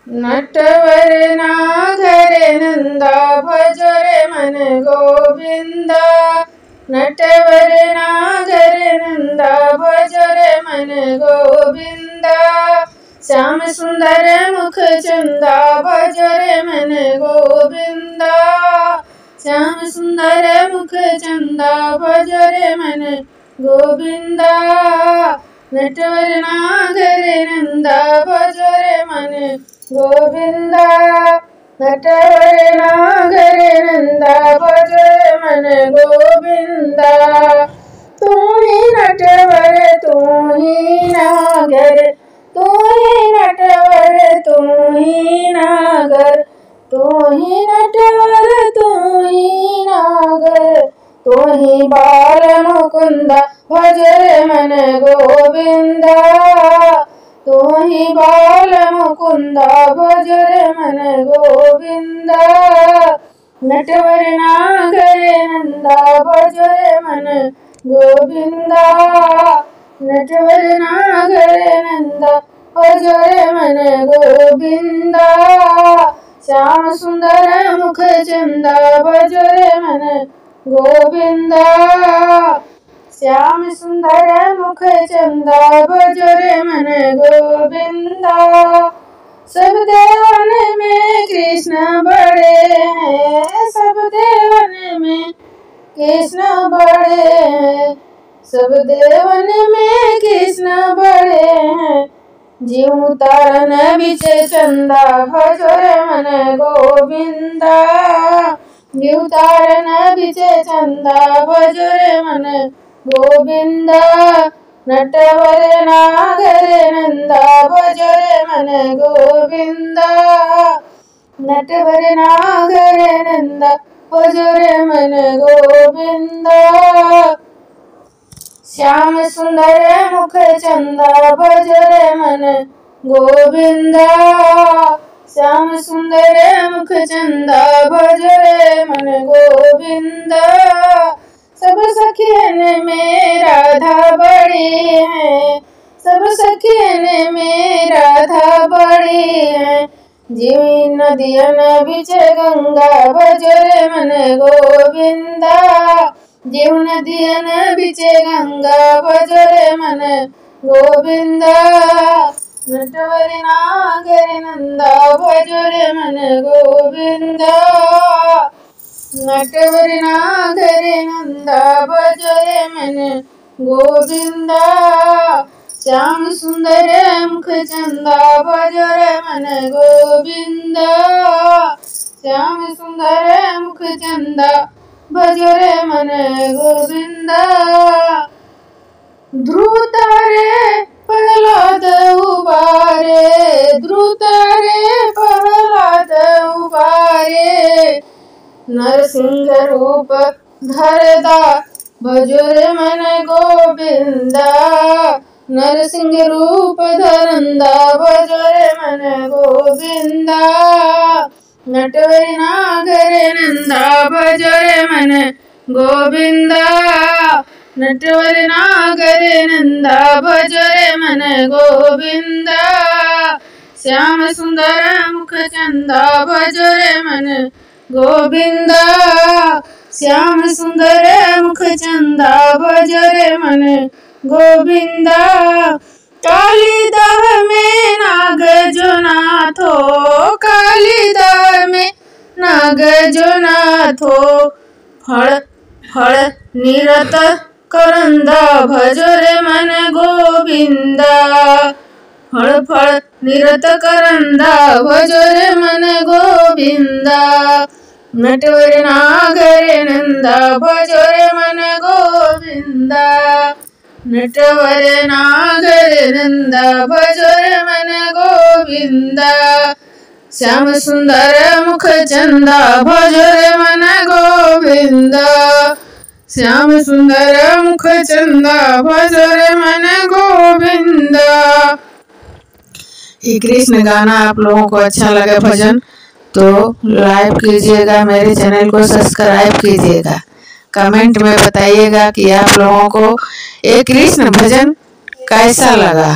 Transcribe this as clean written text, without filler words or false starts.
नटवर नागर नंदा भजो रे मन गोविंदा। नटवर नागर नंदा भजो रे मन गोविंदा। श्याम सुंदर मुख चंदा भजो रे मन गोविंदा। श्याम सुंदर मुख चंदा भजो रे मन गोविंदा। नटवर नागर नंदा भजो रे मन गोविंदा। नटवर नागर नंदा भजो रे मन गोविंदा। तू ही नटवर तू ही नागर, तू ही नटवर तू ही नागर, तू ही नटवर तू ही नागर, तू ही बाल मुकुंदा भजो रे मन गोविंदा। तू ही बाल मुकुंदा भजो रे मन गोविंदा। नटवर नागर नंदा भजो रे मन गोविंदा। नटवर नागर नंदा भजो रे मन गोविंदा। श्याम सुंदर मुख चंदा भजो रे मन गोविंदा। श्याम सुंदर मुख चंदा भजो रे मन गोविंदा। सब देवन में कृष्ण बड़े हैं, सब देवन में कृष्ण बड़े हैं, सब देवन में कृष्ण बड़े हैं। जीव तारन बिचे चंदा भजो रे मन गोविंदा। जीव तारन बिचे चंदा भजो रे मन गोविंदा। नटवर नागर नंदा भजो रे मन गोविंदा। नटवर नागर नंदा भजो रे मन गोविंदा। श्याम सुंदर मुख चंदा भजो रे मन गोविंदा। श्याम सुंदर मुख चंदा भजो रे मन गोविंदा। सब सखियन में राधा बड़ी है, सब सखियन में राधा बड़ी है। जीव नदियन बिच गंगा भजो रे मन गोविंदा। जीव नदियन बिच गंगा भजो रे मन गोविंदा। नटवर नागर नंदा भजो रे मन गोविंदा। नटवर नागर नंदा भजो रे मन गोविंदा। श्याम सुंदर मुख चंदा भजो रे मन गोविंदा। श्याम सुंदर मुख चंदा भजो रे मन गोविंदा। ध्रुव तारे प्रहलाद उबारे, ध्रुव तारे प्रहलाद उबारे। नरसिंह रूप धरदा भजो रे मन गोविंदा। नरसिंह रूप धरंदा भजो रे मन गोविंदा। नटवर नागर नंदा भजो रे मन गोविंदा। नटवर नागर नंदा भजो रे मन गोविंदा। श्याम सुंदर मुख चंदा भजो रे मन गोविंदा। श्याम सुंदर मुख चंदा भजो रे मन गोविंदा। कालीदाह में नाग जो नाथो, कालीदाह में नाग जो नाथो। फल फल निरत करंदा भजो रे मन गोविंदा। फल फल निरत करंदा भजो रे मन गोविंदा। नटवर नागर नंदा भजो रे मन गोविंदा। नटवर नागर नंदा भजो रे मन गोविंदा। श्याम सुंदर मुख चंदा भजो रे मन गोविंदा। श्याम सुंदर मुख चंदा भजो रे मन गोविंदा। ये कृष्ण गाना आप लोगों को अच्छा लगे भजन तो लाइक कीजिएगा, मेरे चैनल को सब्सक्राइब कीजिएगा, कमेंट में बताइएगा कि आप लोगों को ये कृष्ण भजन कैसा लगा।